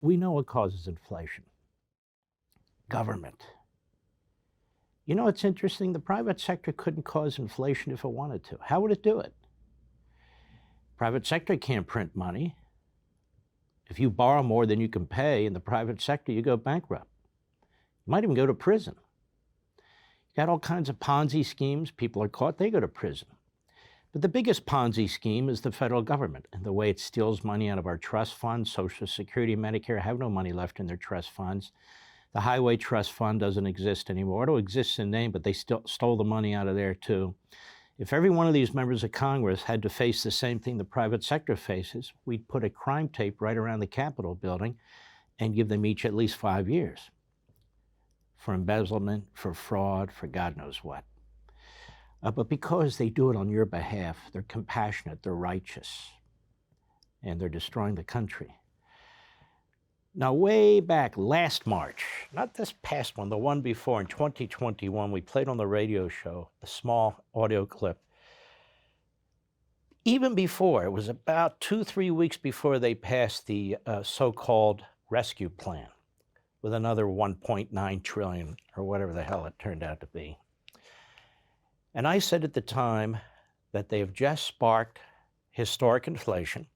We know what causes inflation. Government. You know, it's interesting. The private sector couldn't cause inflation if it wanted to. How would it do it? Private sector can't print money. If you borrow more than you can pay in the private sector, you go bankrupt. You might even go to prison. You got all kinds of Ponzi schemes. People are caught, they go to prison. But the biggest Ponzi scheme is the federal government and the way it steals money out of our trust funds. Social Security, Medicare have no money left in their trust funds. The Highway Trust Fund doesn't exist anymore. It exists in name, but they still stole the money out of there too. If every one of these members of Congress had to face the same thing the private sector faces, we'd put a crime tape right around the Capitol building and give them each at least 5 years for embezzlement, for fraud, for God knows what. But because they do it on your behalf, they're compassionate, they're righteous, and they're destroying the country. Now, way back last March, not this past one, the one before in 2021, we played on the radio show a small audio clip. Even before, it was about 2-3 weeks before they passed the so-called rescue plan with another 1.9 trillion or whatever the hell it turned out to be. And I said at the time that they have just sparked historic inflation,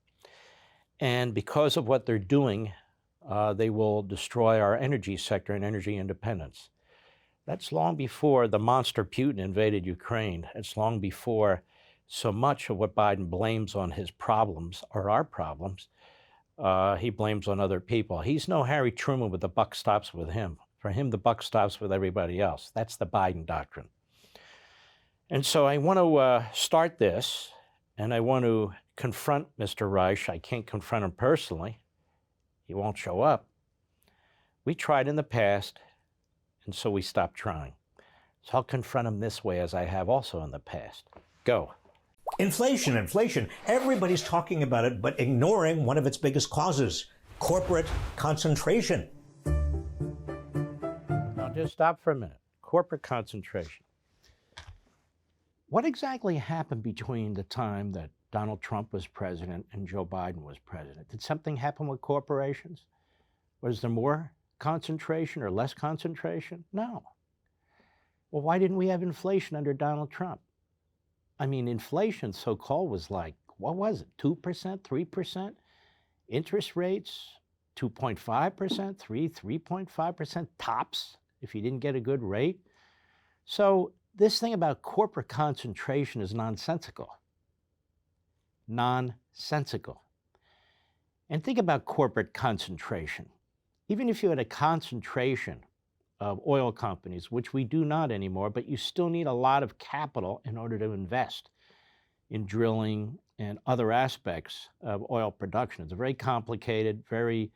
and because of what they're doing, they will destroy our energy sector and energy independence. That's long before the monster Putin invaded Ukraine. It's long before so much of what Biden blames on his problems or our problems, he blames on other people. He's no Harry Truman with the buck stops with him. For him, the buck stops with everybody else. That's the Biden doctrine. And so I want to start this, and I want to confront Mr. Reich. I can't confront him personally. He won't show up. We tried in the past, and so we stopped trying. So I'll confront him this way, as I have also in the past. Go. Inflation. Everybody's talking about it, but ignoring one of its biggest causes, corporate concentration. Now just stop for a minute. Corporate concentration. What exactly happened between the time that Donald Trump was president and Joe Biden was president? Did something happen with corporations? Was there more concentration or less concentration? No. Well, why didn't we have inflation under Donald Trump? I mean, inflation, so-called, was like, what was it, 2%, 3%? Interest rates, 2.5%, 3.5% tops if you didn't get a good rate. So this thing about corporate concentration is nonsensical. Nonsensical. And think about corporate concentration. Even if you had a concentration of oil companies, which we do not anymore, but you still need a lot of capital in order to invest in drilling and other aspects of oil production. It's a very complicated, very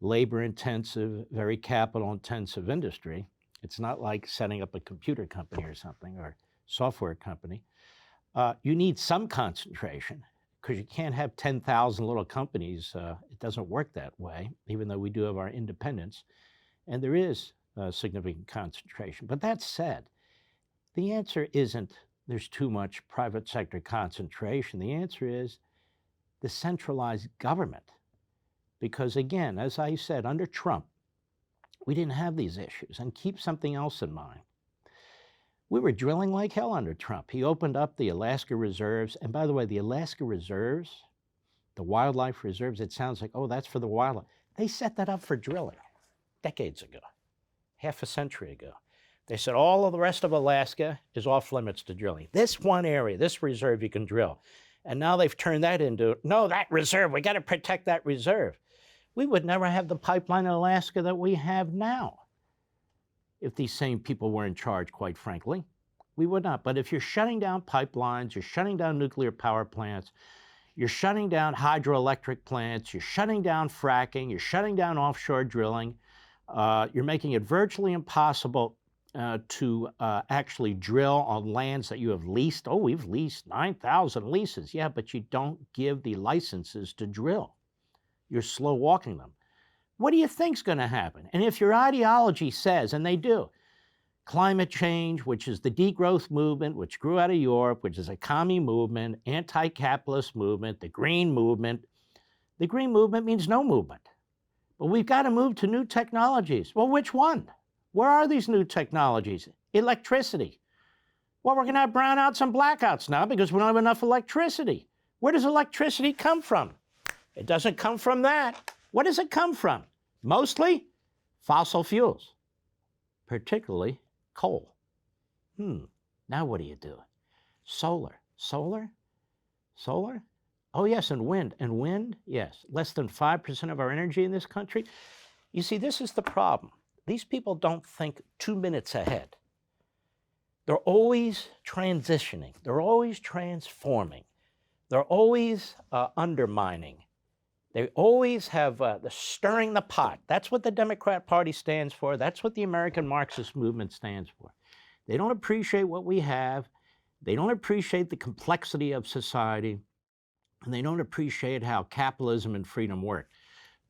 labor-intensive, very capital-intensive industry. It's not like setting up a computer company or something, or software company. You need some concentration, because you can't have 10,000 little companies. It doesn't work that way, even though we do have our independence. And there is significant concentration. But that said, the answer isn't there's too much private sector concentration. The answer is the centralized government. Because again, as I said, under Trump, we didn't have these issues. And keep something else in mind. We were drilling like hell under Trump. He opened up the Alaska reserves. And by the way, the Alaska reserves, the wildlife reserves, it sounds like, oh, that's for the wildlife. They set that up for drilling decades ago, half a century ago. They said all of the rest of Alaska is off limits to drilling. This one area, this reserve, you can drill. And now they've turned that into, no, that reserve, we got to protect that reserve. We would never have the pipeline in Alaska that we have now if these same people were in charge, quite frankly. We would not. But if you're shutting down pipelines, you're shutting down nuclear power plants, you're shutting down hydroelectric plants, you're shutting down fracking, you're shutting down offshore drilling, you're making it virtually impossible to actually drill on lands that you have leased. Oh, we've leased 9,000 leases. Yeah, but you don't give the licenses to drill. You're slow walking them. What do you think's going to happen? And if your ideology says, and they do, climate change, which is the degrowth movement, which grew out of Europe, which is a commie movement, anti-capitalist movement, the green movement means no movement. But we've got to move to new technologies. Well, which one? Where are these new technologies? Electricity. Well, we're going to have brownouts and blackouts now because we don't have enough electricity. Where does electricity come from? It doesn't come from that. What does it come from? Mostly fossil fuels, particularly coal. Now what do you do? Solar. Solar? Solar? Oh, yes, and wind. And wind? Yes. Less than 5% of our energy in this country. You see, this is the problem. These people don't think 2 minutes ahead. They're always transitioning. They're always transforming. They're always undermining. They always have the stirring the pot. That's what the Democrat Party stands for. That's what the American Marxist movement stands for. They don't appreciate what we have. They don't appreciate the complexity of society. And they don't appreciate how capitalism and freedom work.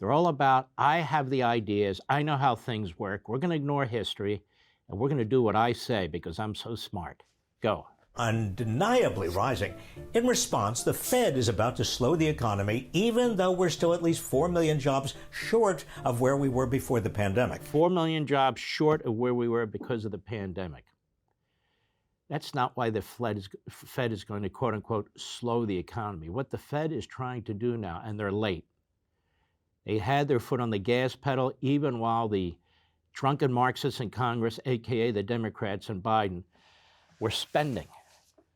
They're all about, I have the ideas, I know how things work, we're going to ignore history, and we're going to do what I say because I'm so smart. Go. Undeniably rising. In response, the Fed is about to slow the economy, even though we're still at least 4 million jobs short of where we were before the pandemic. 4 million jobs short of where we were because of the pandemic. That's not why the Fed is going to, quote unquote, slow the economy. What the Fed is trying to do now, and they're late, they had their foot on the gas pedal even while the drunken Marxists in Congress, AKA the Democrats and Biden, were spending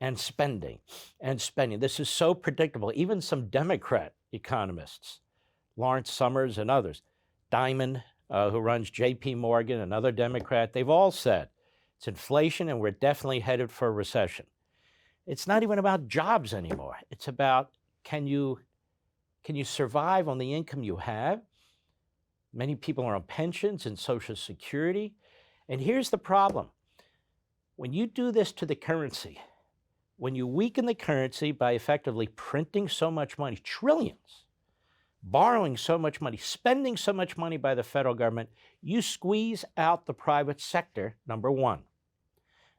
and spending and spending. This is so predictable. Even some Democrat economists, Lawrence Summers and others, Diamond, who runs JP Morgan, another Democrat, they've all said it's inflation and we're definitely headed for a recession. It's not even about jobs anymore. It's about can you survive on the income you have? Many people are on pensions and Social Security. And here's the problem. When you do this to the currency, when you weaken the currency by effectively printing so much money, trillions, borrowing so much money, spending so much money by the federal government, you squeeze out the private sector, number one.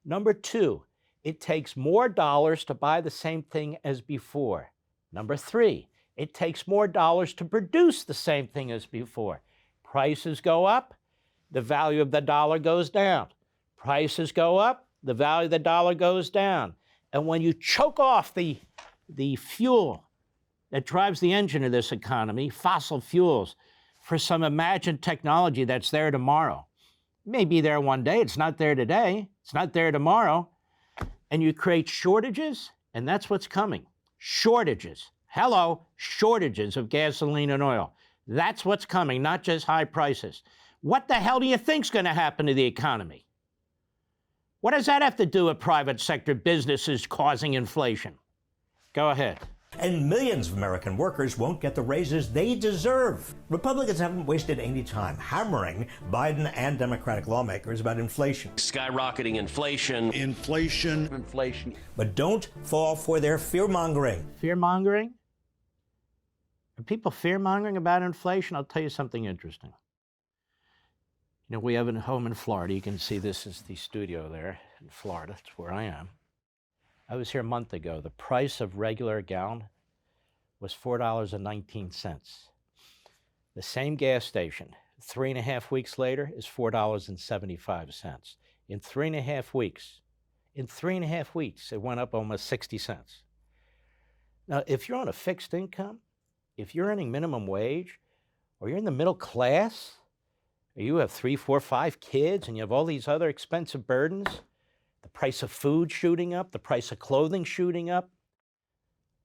Number two, it takes more dollars to buy the same thing as before. Number three, it takes more dollars to produce the same thing as before. Prices go up, the value of the dollar goes down. Prices go up, the value of the dollar goes down. And when you choke off the fuel that drives the engine of this economy, fossil fuels, for some imagined technology that's there tomorrow, it may be there one day, it's not there today, it's not there tomorrow, and you create shortages, and that's what's coming. Shortages. Hello, shortages of gasoline and oil. That's what's coming, not just high prices. What the hell do you think's going to happen to the economy? What does that have to do with private sector businesses causing inflation? Go ahead. And millions of American workers won't get the raises they deserve. Republicans haven't wasted any time hammering Biden and Democratic lawmakers about inflation. Skyrocketing inflation. Inflation. But don't fall for their fear-mongering. Fear-mongering? Are people fear-mongering about inflation? I'll tell you something interesting. You know, we have a home in Florida. You can see this is the studio there in Florida. That's where I am. I was here a month ago. The price of regular gallon was $4.19. The same gas station, 3.5 weeks later, is $4.75. In 3.5 weeks, it went up almost 60 cents. Now, if you're on a fixed income, if you're earning minimum wage, or you're in the middle class, or you have 3, 4, 5 kids, and you have all these other expensive burdens, the price of food shooting up, the price of clothing shooting up.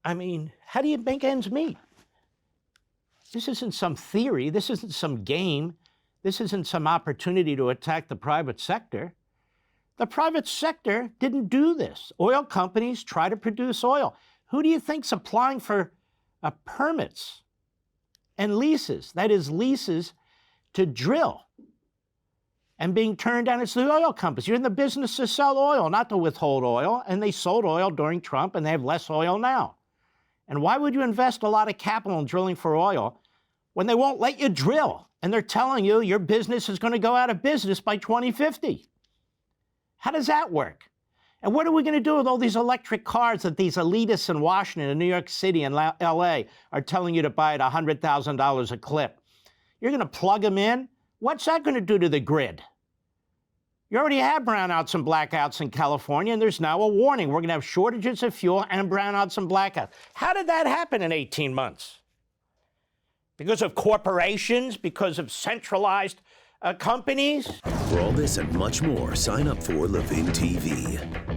I mean, how do you make ends meet? This isn't some theory. This isn't some game. This isn't some opportunity to attack the private sector. The private sector didn't do this. Oil companies try to produce oil. Who do you think's applying for permits and leases? That is, leases to drill. And being turned down, it's the oil companies. You're in the business to sell oil, not to withhold oil. And they sold oil during Trump, and they have less oil now. And why would you invest a lot of capital in drilling for oil when they won't let you drill? And they're telling you your business is going to go out of business by 2050. How does that work? And what are we going to do with all these electric cars that these elitists in Washington and New York City and LA are telling you to buy at $100,000 a clip? You're going to plug them in? What's that going to do to the grid? You already have brownouts and blackouts in California, and there's now a warning. We're going to have shortages of fuel and brownouts and blackouts. How did that happen in 18 months? Because of corporations? Because of centralized companies? For all this and much more, sign up for Levin TV.